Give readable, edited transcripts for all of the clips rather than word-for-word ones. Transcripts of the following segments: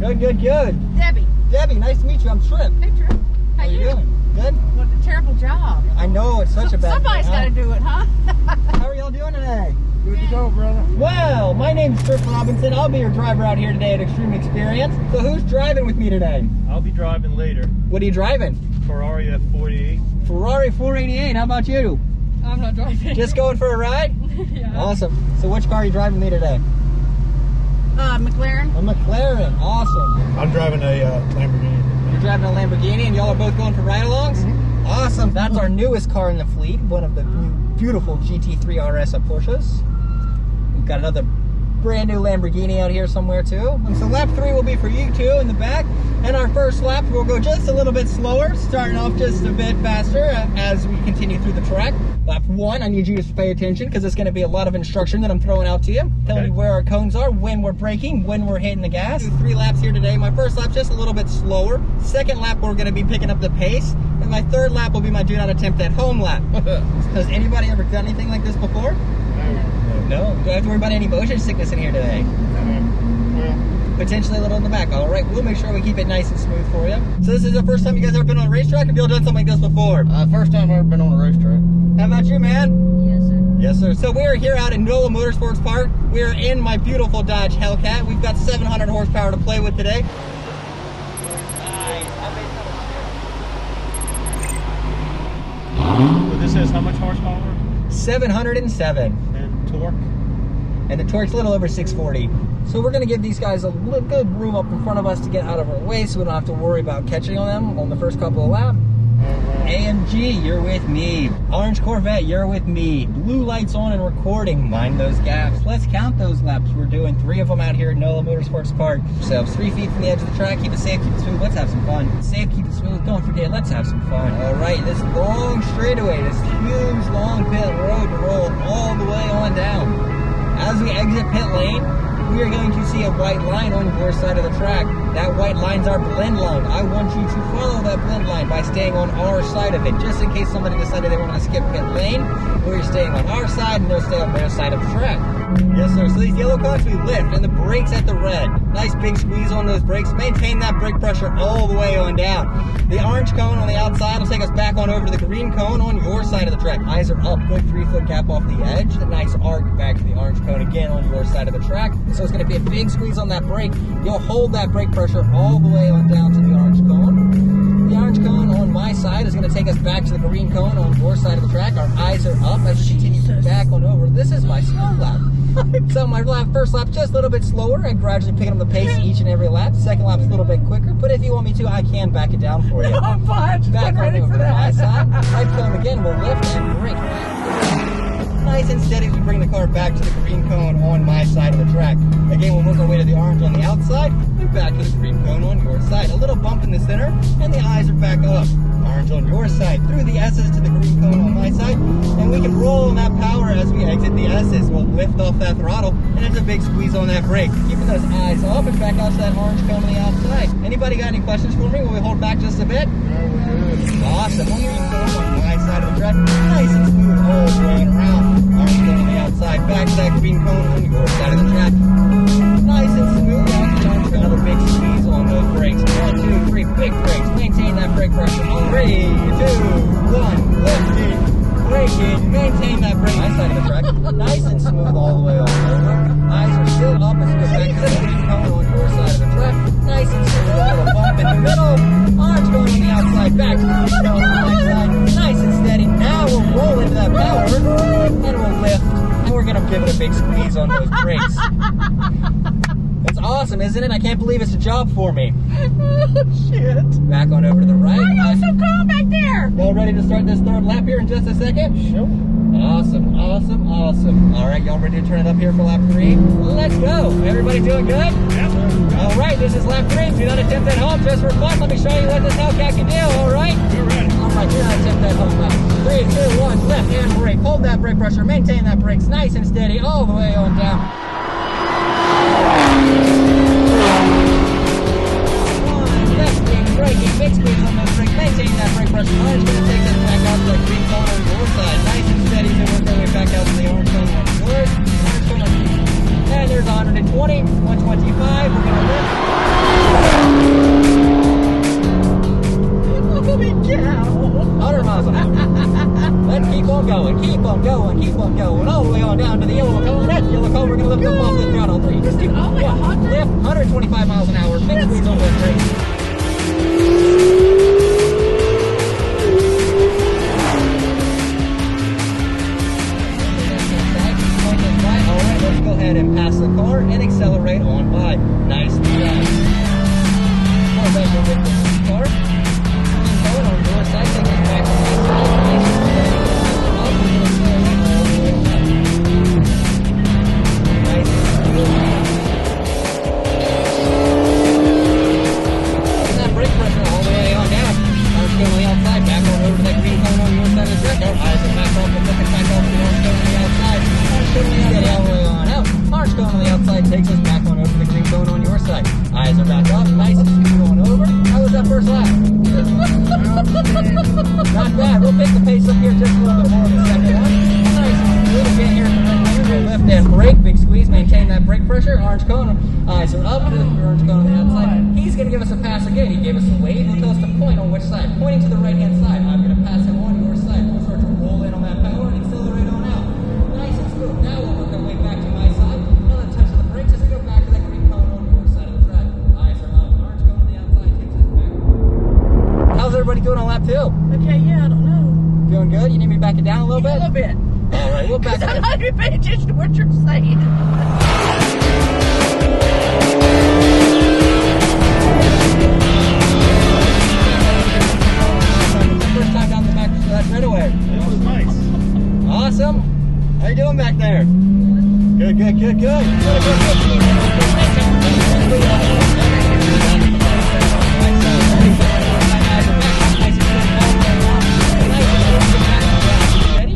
Good, good, good. Debbie. Debbie, nice to meet you. I'm Tripp. Hey, Tripp. How you doing? Good? What a terrible job. I know, it's such a bad Somebody's got to do it, huh? How are y'all doing today? Good to go, brother. Well, my name's Tripp Robinson. I'll be your driver out here today at Xtreme Xperience. So who's driving with me today? I'll be driving later. What are you driving? Ferrari F48. Ferrari 488. How about you? I'm not driving. Just going for a ride? Yeah. Awesome. So which car are you driving me today? McLaren. A McLaren. Awesome. I'm driving a Lamborghini. You're driving a Lamborghini and y'all are both going for ride-alongs? Awesome. That's our newest car in the fleet. One of the new beautiful GT3 RS of Porsches. We've got another brand new Lamborghini out here somewhere too. And so lap 3 will be for you two in the back. And our first lap will go just a little bit slower, starting off just a bit faster as we continue through the track. Lap 1, I need you to pay attention because it's going to be a lot of instruction that I'm throwing out to you. Telling you where our cones are, when we're braking, when we're hitting the gas. 3 laps here today. My first lap's just a little bit slower. Second lap, we're going to be picking up the pace. And my third lap will be my do not attempt at home lap. Has anybody ever done anything like this before? No. Do I have to worry about any motion sickness in here today? Potentially a little in the back. All right, we'll make sure we keep it nice and smooth for you. So this is the first time you guys ever been on a racetrack? Have y'all done something like this before? First time I've ever been on a racetrack. How about you, man? Yes, sir. Yes, sir. So we are here out in NOLA Motorsports Park. We are in my beautiful Dodge Hellcat. We've got 700 horsepower to play with today. So this is how much horsepower? 707. And torque? And the torque's a little over 640. So we're going to give these guys a good room up in front of us to get out of our way so we don't have to worry about catching on them on the first couple of laps. AMG, you're with me. Orange Corvette, you're with me. Blue lights on and recording. Mind those gaps. Let's count those laps. We're doing 3 of them out here at NOLA Motorsports Park. So 3 feet from the edge of the track. Keep it safe, keep it smooth. Let's have some fun. Safe, keep it smooth. Don't forget, let's have some fun. All right, this long straightaway, this huge long pit road to roll all the way on down. As we exit pit lane, we are going to see a white line on your side of the track. That white line's our blend line. I want you to follow that blend line by staying on our side of it. Just in case somebody decided they want to skip pit lane, we're staying on our side and they'll stay on their side of the track. Yes, sir. So these yellow cones we lift and the brakes at the red. Nice big squeeze on those brakes. Maintain that brake pressure all the way on down. The orange cone on the outside will take us back on over to the green cone on your side of the track. Eyes are up. Good 3-foot gap off the edge. A nice arc back to the orange cone again on your side of the track. So it's going to be a big squeeze on that brake. You'll hold that brake pressure all the way on down to the orange cone. The orange cone on my side is going to take us back to the green cone on your side of the track. Our eyes are up as we continue back on over. This is my slow lap. So my first lap just a little bit slower and gradually picking up the pace each and every lap. Second lap's a little bit quicker, but if you want me to, I can back it down for you. No, I'm fine. Just Back ready over for to that. my side. Right cone again, we'll lift and brake. Nice and steady as we bring the car back to the green cone on my side of the track. Again, we'll work our way to the orange on the outside and back to the green cone on your side. A little bump in the center and the eyes are back up. Orange on your side, through the S's to the green cone on my side, and we can roll on that power as we exit the S's. We'll lift off that throttle, and it's a big squeeze on that brake. Keeping those eyes up and back out to that orange cone on the outside. Anybody got any questions for me? Will we hold back just a bit? Awesome. Green cone on my side of the track, nice and smooth all the way around. Orange cone on the outside, back to that green cone on your side of the track. Nice and smooth out to the orange cone. Another big squeeze on those brakes. 1, 2, 3, big brakes. Maintain that brake pressure. 3, 2, 1, lifting, braking, maintain that brake. My side of the track, nice and smooth all the way all over. Eyes are still up as we go back to the green cone on your side of the track. Nice and smooth, a little bump in the middle. Orange going on the outside, back to the green cone on my side. Nice and steady. Now we'll roll into that power and we'll lift. And we're going to give it a big squeeze on those brakes. It's awesome, isn't it? I can't believe it's a job for me. Shit. Back on over to the right. Why are you so calm back there? Y'all ready to start this third lap here in just a second? Sure. Awesome, awesome, awesome. All right, y'all ready to turn it up here for lap 3? Let's go. Everybody doing good? Yep. All right, this is lap 3. Do not attempt that home just for fun. Let me show you what this Hellcat can do, all right? We're ready. All right, do not attempt that home lap. 3, 2, 1, left hand brake. Hold that brake pressure. Maintain that brakes nice and steady all the way on down. Braking, big squeeze on those brakes, maintain that brake pressure. Orange going to take us back out to the green cone on your side. Nice and steady to work our way back out to the orange cone on yours. Orange cone on. And there's 120, 125. We're going to lift. keep on going, keep on going, keep on going, all the way on down to the yellow cone. That's the yellow cone. We're gonna lift up off the throttle. 3, 2, 1. Lift, 125 miles an hour. Big squeeze on the brake. Alright, let's go ahead and pass the car and accelerate on by. Nice drive. More measure with the car. Going on your side, take us back to my side. Nice and steady. Up, we're going to accelerate all the way up. Nice and steady. And that brake pressure all the way on down. Arms going on the outside, back on over to that green cone on your side of the track. Our eyes are back off and looking back off to the orange cone on the outside. Arms going on the outside, all the way on out. Arms going on the outside takes us back on over to the green cone on your side. Eyes are back up, nice and smooth going over. How was that first lap? Not bad. We'll pick the pace up here just a little bit more in the second one. Nice and smooth again here in the right lane. We'll lift and brake, big squeeze, maintain that brake pressure. Orange cone, eyes are up, the orange cone on the outside. He's going to give us a pass again. He gave us a wave. He'll tell us to point on which side. Pointing to the right hand side. I'm going to pass him on your side. We'll start to roll in on that power and accelerate on out. Nice and smooth. Now we'll work our way back to my side. Another touch of the brakes as we go back to that green cone on your side of the track. Eyes are up. Orange cone on the outside takes us back. How's everybody doing on lap 2? Okay, yeah, I don't know. Doing good? You need me to back it down a little bit? A little bit. All right, we'll back it I'm down. not even paying attention to what you're saying. First time down the back of that straightaway. That was nice. Awesome. How you doing back there? Good, good, good, good.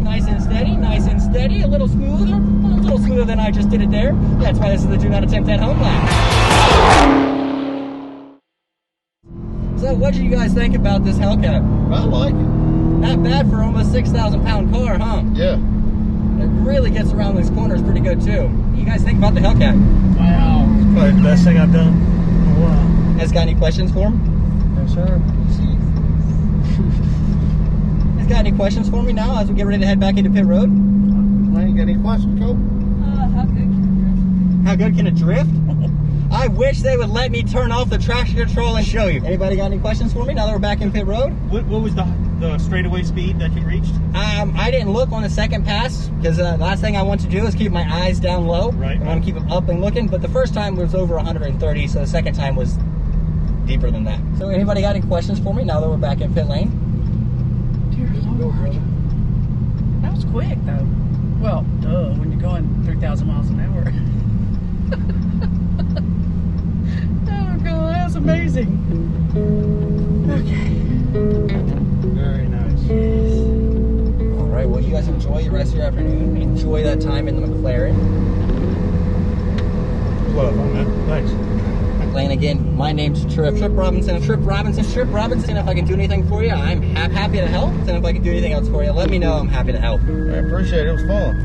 Nice and steady, nice and steady. A little smoother than I just did it there. That's why this is the do not attempt at home lap. So what do you guys think about this Hellcat? I like it. Not bad for almost 6,000 pound car, huh? Yeah. It really gets around these corners pretty good too. What do you guys think about the Hellcat? Wow. It's probably the best thing I've done. Wow. Guys got any questions for him? No, sir. Guys got any questions for me now as we get ready to head back into pit road? I ain't got any questions, Cole. How good can you drift? How good can it drift? I wish they would let me turn off the traction control and show you. Anybody got any questions for me now that we're back in pit road? What was the straightaway speed that you reached? I didn't look on the second pass because the last thing I want to do is keep my eyes down low. Right. I want to keep them up and looking, but the first time was over 130, so the second time was deeper than that. So anybody got any questions for me now that we're back in pit lane? Dear Lord. That was quick, though. Well, duh, when you're going 3,000 miles an hour. Oh, God, that's amazing. Okay. Very nice. All right, well, you guys enjoy the rest of your afternoon. Enjoy that time in the McLaren. Love on that. Thanks. Lane again, my name's Tripp Robinson. Tripp Robinson. If I can do anything for you, I'm happy to help. And if I can do anything else for you, let me know. I'm happy to help. I appreciate it. It was fun.